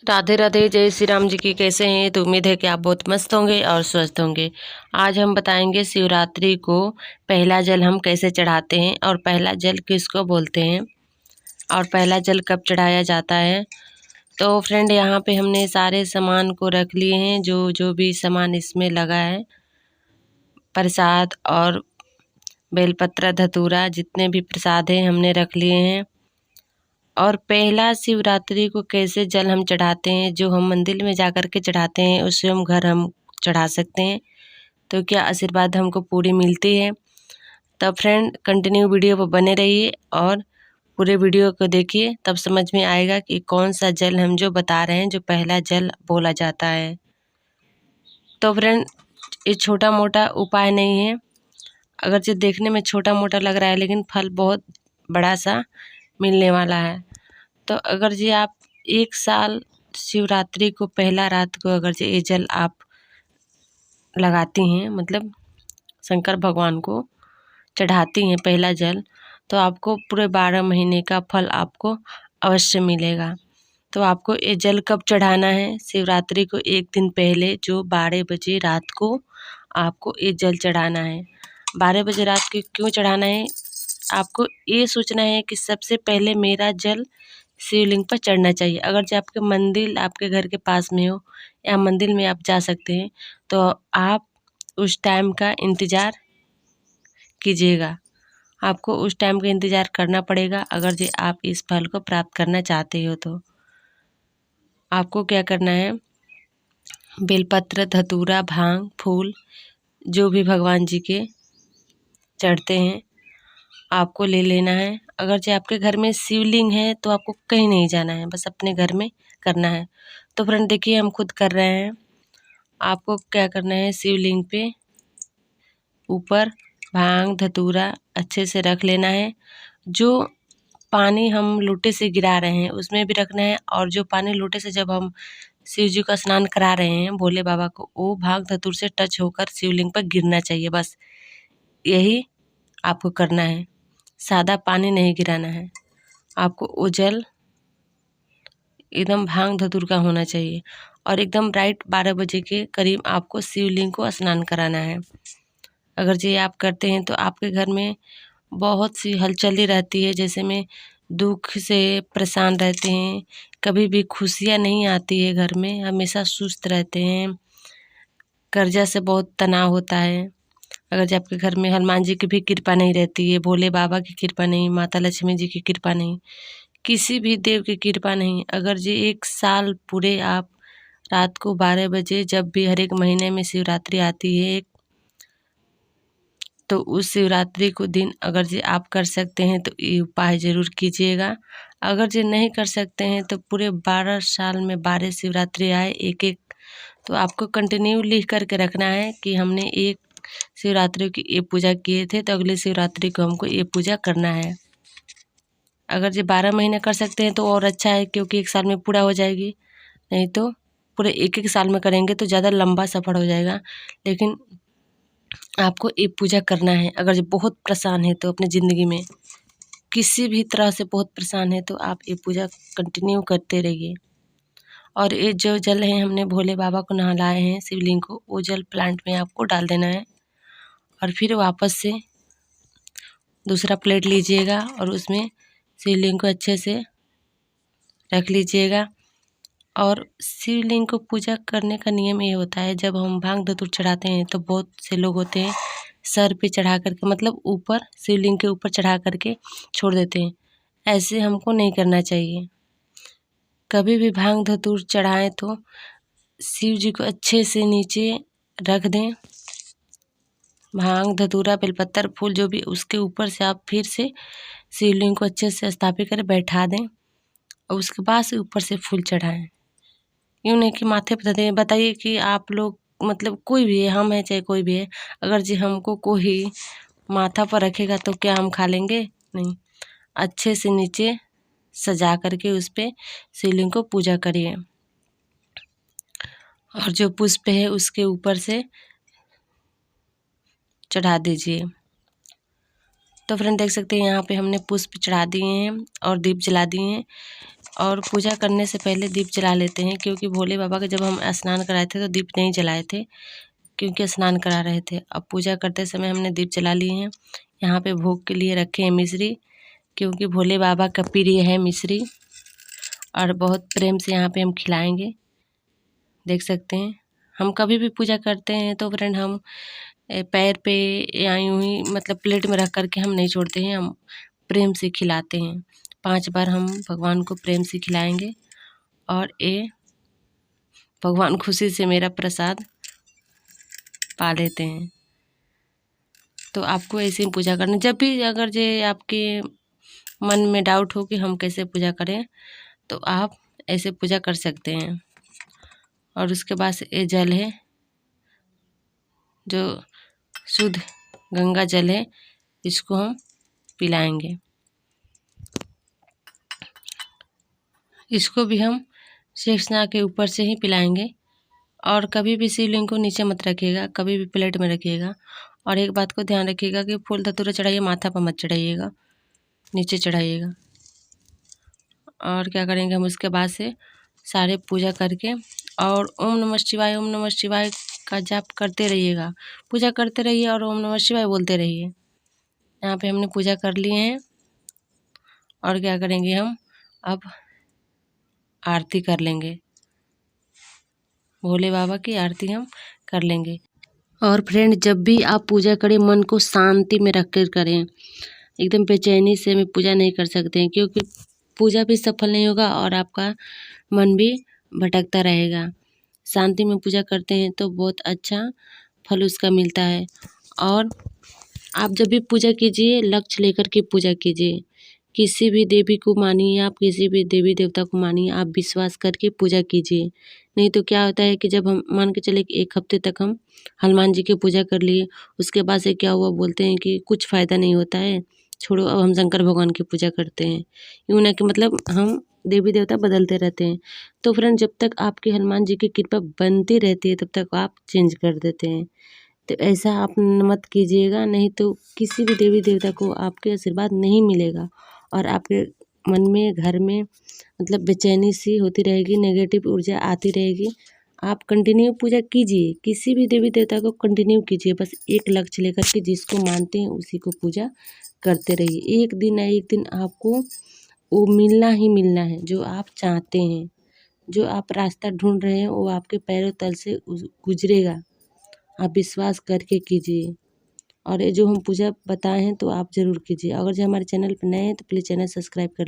राधे राधे। जय श्री राम जी की। कैसे हैं? तो उम्मीद है कि आप बहुत मस्त होंगे और स्वस्थ होंगे। आज हम बताएंगे शिवरात्रि को पहला जल हम कैसे चढ़ाते हैं और पहला जल किसको बोलते हैं और पहला जल कब चढ़ाया जाता है। तो फ्रेंड, यहाँ पे हमने सारे सामान को रख लिए हैं, जो जो भी सामान इसमें लगा है, प्रसाद और बेलपत्र धतूरा, जितने भी प्रसाद हैं हमने रख लिए हैं। और पहला शिवरात्रि को कैसे जल हम चढ़ाते हैं, जो हम मंदिर में जाकर के चढ़ाते हैं उससे हम घर हम चढ़ा सकते हैं, तो क्या आशीर्वाद हमको पूरी मिलती है। तब फ्रेंड, कंटिन्यू वीडियो पर बने रहिए और पूरे वीडियो को देखिए, तब समझ में आएगा कि कौन सा जल हम जो बता रहे हैं जो पहला जल बोला जाता है। तो फ्रेंड, ये छोटा मोटा उपाय नहीं है, अगर जो देखने में छोटा मोटा लग रहा है लेकिन फल बहुत बड़ा सा मिलने वाला है। तो अगर जी आप एक साल शिवरात्रि को पहला रात को अगर जी ये जल आप लगाती हैं, मतलब शंकर भगवान को चढ़ाती हैं पहला जल, तो आपको पूरे 12 महीने का फल आपको अवश्य मिलेगा। तो आपको ये जल कब चढ़ाना है? शिवरात्रि को एक दिन पहले, जो 12 बजे रात को आपको ये जल चढ़ाना है। 12 बजे रात को क्यों चढ़ाना है? आपको ये सोचना है कि सबसे पहले मेरा जल शिवलिंग पर चढ़ना चाहिए। अगर जो आपके मंदिर आपके घर के पास में हो या मंदिर में आप जा सकते हैं, तो आप उस टाइम का इंतज़ार कीजिएगा। आपको उस टाइम का इंतज़ार करना पड़ेगा अगर जो आप इस फल को प्राप्त करना चाहते हो। तो आपको क्या करना है, बेलपत्र, धतूरा, भांग, फूल, जो भी भगवान जी के चढ़ते हैं आपको ले लेना है। अगर जो आपके घर में शिवलिंग है तो आपको कहीं नहीं जाना है, बस अपने घर में करना है। तो फ्रेंड देखिए, हम खुद कर रहे हैं। आपको क्या करना है, शिवलिंग पे ऊपर भांग धतूरा अच्छे से रख लेना है। जो पानी हम लोटे से गिरा रहे हैं उसमें भी रखना है, और जो पानी लोटे से जब हम शिव जी का स्नान करा रहे हैं भोले बाबा को, वो भांग धतूर से टच होकर शिवलिंग पर गिरना चाहिए। बस यही आपको करना है, सादा पानी नहीं गिराना है। आपको वो जल एकदम भांग धतूर का होना चाहिए, और एकदम राइट 12 बजे के करीब आपको शिवलिंग को स्नान कराना है। अगर ये आप करते हैं तो आपके घर में बहुत सी हलचली रहती है, जैसे में दुख से परेशान रहते हैं, कभी भी खुशियाँ नहीं आती है घर में, हमेशा सुस्त रहते हैं, कर्जा से बहुत तनाव होता है। अगर जो आपके घर में हनुमान जी की भी कृपा नहीं रहती है, भोले बाबा की कृपा नहीं, माता लक्ष्मी जी की कृपा नहीं, किसी भी देव की कृपा नहीं, अगर जी एक साल पूरे आप रात को 12 बजे, जब भी हर एक महीने में शिवरात्रि आती है एक, तो उस शिवरात्रि को दिन अगर जी आप कर सकते हैं तो ये उपाय ज़रूर कीजिएगा। अगर जी नहीं कर सकते हैं तो पूरे 12 साल में 12 शिवरात्रि आए एक एक, तो आपको कंटिन्यू लिख करके रखना है कि हमने एक शिवरात्रि की ये पूजा किए थे, तो अगली शिवरात्रि को हमको ये पूजा करना है। अगर जी 12 महीने कर सकते हैं तो और अच्छा है, क्योंकि एक साल में पूरा हो जाएगी। नहीं तो पूरे एक एक साल में करेंगे तो ज़्यादा लंबा सफ़र हो जाएगा। लेकिन आपको ये पूजा करना है। अगर जो बहुत परेशान है तो अपनी ज़िंदगी में किसी भी तरह से बहुत परेशान है, तो आप ये पूजा कंटिन्यू करते रहिए। और ये जो जल है हमने भोले बाबा को नहलाए हैं शिवलिंग को, वो जल प्लांट में आपको डाल देना है, और फिर वापस से दूसरा प्लेट लीजिएगा और उसमें शिवलिंग को अच्छे से रख लीजिएगा। और शिवलिंग को पूजा करने का नियम ये होता है, जब हम भांग धतूर चढ़ाते हैं तो बहुत से लोग होते हैं सर पे चढ़ा करके, मतलब ऊपर शिवलिंग के ऊपर चढ़ा करके छोड़ देते हैं। ऐसे हमको नहीं करना चाहिए। कभी भी भांग धतूर चढ़ाएं तो शिव जी को अच्छे से नीचे रख दें, भांग धतूरा बेलपत्तर फूल जो भी, उसके ऊपर से आप फिर से शिवलिंग को अच्छे से स्थापित कर बैठा दें, और उसके बाद से ऊपर से फूल चढ़ाएं। यूँ नहीं कि माथे पर दें। बताइए कि आप लोग, मतलब कोई भी है, हम हैं चाहे कोई भी है, अगर जी हमको कोई माथा पर रखेगा तो क्या हम खा लेंगे? नहीं। अच्छे से नीचे सजा करके उस पर शिवलिंग को पूजा करिए, और जो पुष्प है उसके ऊपर से चढ़ा दीजिए। तो फ्रेंड देख सकते हैं यहाँ पे हमने पुष्प चढ़ा दिए हैं और दीप जला दिए हैं। और पूजा करने से पहले दीप जला लेते हैं, क्योंकि भोले बाबा का जब हम स्नान कराए थे तो दीप नहीं जलाए थे, क्योंकि स्नान करा रहे थे। अब पूजा करते समय हमने दीप जला लिए हैं। यहाँ पे भोग के लिए रखे हैं मिश्री, क्योंकि भोले बाबा का प्रिय है मिश्री, और बहुत प्रेम से यहाँ पे हम खिलाएंगे। देख सकते हैं, हम कभी भी पूजा करते हैं तो फ्रेंड हम पैर पे या यूँ ही मतलब प्लेट में रख करके हम नहीं छोड़ते हैं, हम प्रेम से खिलाते हैं। 5 बार हम भगवान को प्रेम से खिलाएंगे, और ये भगवान खुशी से मेरा प्रसाद पा लेते हैं। तो आपको ऐसे ही पूजा करनी। जब भी अगर जे आपके मन में डाउट हो कि हम कैसे पूजा करें, तो आप ऐसे पूजा कर सकते हैं। और उसके बाद ये जल है जो शुद्ध गंगा जल है, इसको हम पिलाएंगे। इसको भी हम शेषनाग के ऊपर से ही पिलाएंगे। और कभी भी शिवलिंग को नीचे मत रखिएगा, कभी भी प्लेट में रखिएगा। और एक बात को ध्यान रखिएगा कि फूल धतूरा चढ़ाइए, माथा पर मत चढ़ाइएगा, नीचे चढ़ाइएगा। और क्या करेंगे हम उसके बाद से सारे पूजा करके, और ओम नमः शिवाय, ओम नमः शिवाय का जाप करते रहिएगा, पूजा करते रहिए और ओम नमः शिवाय बोलते रहिए। यहाँ पे हमने पूजा कर लिए हैं। और क्या करेंगे हम अब आरती कर लेंगे, भोले बाबा की आरती हम कर लेंगे। और फ्रेंड, जब भी आप पूजा करें मन को शांति में रख कर करें। एकदम बेचैनी से हमें पूजा नहीं कर सकते हैं, क्योंकि पूजा भी सफल नहीं होगा और आपका मन भी भटकता रहेगा। शांति में पूजा करते हैं तो बहुत अच्छा फल उसका मिलता है। और आप जब भी पूजा कीजिए, लक्ष्य लेकर के पूजा कीजिए। किसी भी देवी को मानिए, आप किसी भी देवी देवता को मानिए, आप विश्वास करके पूजा कीजिए। नहीं तो क्या होता है कि जब हम मान के चले कि 1 हफ्ते तक हम हनुमान जी की पूजा कर लिए, उसके बाद से क्या हुआ, बोलते हैं कि कुछ फ़ायदा नहीं होता है, छोड़ो अब हम शंकर भगवान की पूजा करते हैं। यूँ ना कि मतलब हम देवी देवता बदलते रहते हैं। तो फ्रेंड, जब तक आपकी हनुमान जी की कृपा बनती रहती है तब तक आप चेंज कर देते हैं। तो ऐसा आप मत कीजिएगा, नहीं तो किसी भी देवी देवता को आपके आशीर्वाद नहीं मिलेगा, और आपके मन में, घर में मतलब बेचैनी सी होती रहेगी, नेगेटिव ऊर्जा आती रहेगी। आप कंटिन्यू पूजा कीजिए, किसी भी देवी देवता को कंटिन्यू कीजिए, बस एक लक्ष्य लेकर के जिसको मानते हैं उसी को पूजा करते रहिए। एक दिन ना एक दिन आपको वो मिलना ही मिलना है जो आप चाहते हैं। जो आप रास्ता ढूंढ रहे हैं वो आपके पैरों तल से गुजरेगा। आप विश्वास करके कीजिए। और ये जो हम पूजा बताए हैं तो आप ज़रूर कीजिए। अगर जो हमारे चैनल पर नए हैं तो प्लीज़ चैनल सब्सक्राइब कर लीजिए।